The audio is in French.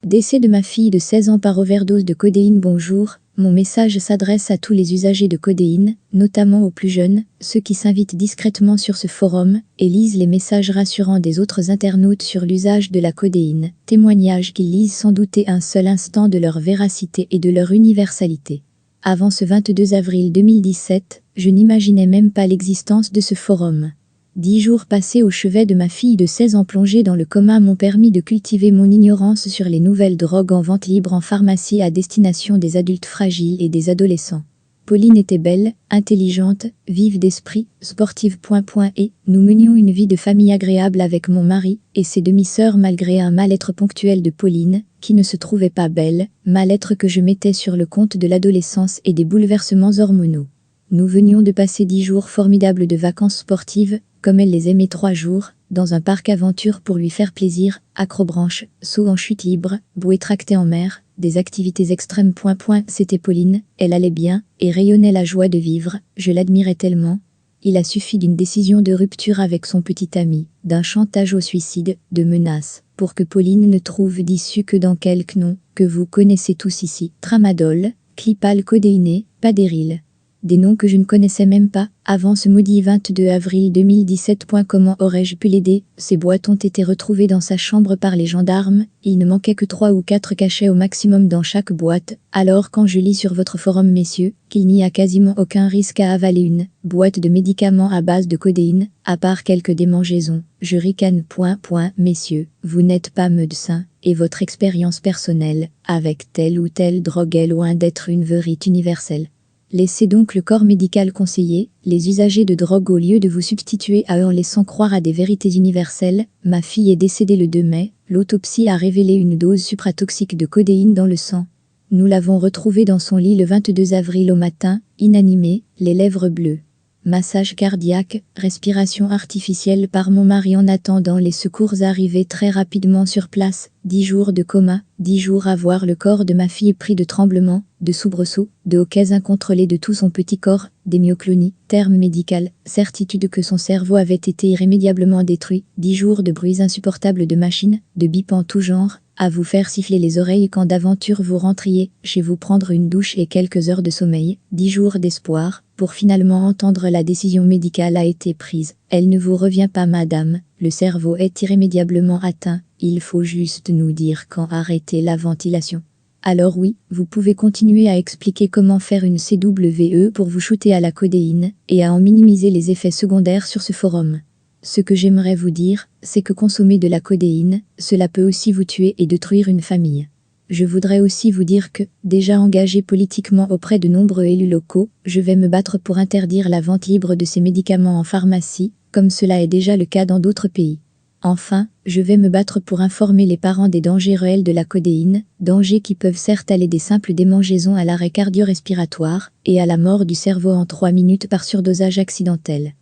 Décès de ma fille de 16 ans par overdose de codéine. Bonjour, mon message s'adresse à tous les usagers de codéine, notamment aux plus jeunes, ceux qui s'invitent discrètement sur ce forum et lisent les messages rassurants des autres internautes sur l'usage de la codéine, témoignages qu'ils lisent sans douter un seul instant de leur véracité et de leur universalité. Avant ce 22 avril 2017, je n'imaginais même pas l'existence de ce forum. 10 jours passés au chevet de ma fille de 16 ans plongée dans le coma m'ont permis de cultiver mon ignorance sur les nouvelles drogues en vente libre en pharmacie à destination des adultes fragiles et des adolescents. Pauline était belle, intelligente, vive d'esprit, sportive. Et nous menions une vie de famille agréable avec mon mari et ses demi-sœurs malgré un mal-être ponctuel de Pauline, qui ne se trouvait pas belle, mal-être que je mettais sur le compte de l'adolescence et des bouleversements hormonaux. Nous venions de passer 10 jours formidables de vacances sportives, comme elle les aimait 3 jours, dans un parc aventure pour lui faire plaisir, acrobranche, saut en chute libre, bouée tractée en mer, des activités extrêmes. C'était Pauline, elle allait bien, et rayonnait la joie de vivre, je l'admirais tellement. Il a suffi d'une décision de rupture avec son petit ami, d'un chantage au suicide, de menaces, pour que Pauline ne trouve d'issue que dans quelques noms, que vous connaissez tous ici, Tramadol, Clipal, codéiné, Paderil. Des noms que je ne connaissais même pas, avant ce maudit 22 avril 2017. Comment aurais-je pu l'aider? Ces boîtes ont été retrouvées dans sa chambre par les gendarmes, il ne manquait que 3 ou 4 cachets au maximum dans chaque boîte, alors quand je lis sur votre forum messieurs, qu'il n'y a quasiment aucun risque à avaler une boîte de médicaments à base de codéine, à part quelques démangeaisons, je ricane. Messieurs, vous n'êtes pas médecin, et votre expérience personnelle, avec telle ou telle drogue est loin d'être une vérité universelle. Laissez donc le corps médical conseiller les usagers de drogue au lieu de vous substituer à eux en laissant croire à des vérités universelles. Ma fille est décédée le 2 mai, l'autopsie a révélé une dose supratoxique de codéine dans le sang. Nous l'avons retrouvée dans son lit le 22 avril au matin, inanimée, les lèvres bleues. Massage cardiaque, respiration artificielle par mon mari en attendant les secours arrivés très rapidement sur place, 10 jours de coma, 10 jours à voir le corps de ma fille pris de tremblements, de soubresauts, de hoquets incontrôlés de tout son petit corps, d'hémioclonie, terme médical, certitude que son cerveau avait été irrémédiablement détruit, 10 jours de bruits insupportables de machines, de bips en tout genre, à vous faire siffler les oreilles quand d'aventure vous rentriez chez vous prendre une douche et quelques heures de sommeil, 10 jours d'espoir, pour finalement entendre la décision médicale a été prise. Elle ne vous revient pas madame, le cerveau est irrémédiablement atteint, il faut juste nous dire quand arrêter la ventilation. Alors oui, vous pouvez continuer à expliquer comment faire une CWE pour vous shooter à la codéine, et à en minimiser les effets secondaires sur ce forum. Ce que j'aimerais vous dire, c'est que consommer de la codéine, cela peut aussi vous tuer et détruire une famille. Je voudrais aussi vous dire que, déjà engagé politiquement auprès de nombreux élus locaux, je vais me battre pour interdire la vente libre de ces médicaments en pharmacie, comme cela est déjà le cas dans d'autres pays. Enfin, je vais me battre pour informer les parents des dangers réels de la codéine, dangers qui peuvent certes aller des simples démangeaisons à l'arrêt cardio-respiratoire, et à la mort du cerveau en 3 minutes par surdosage accidentel.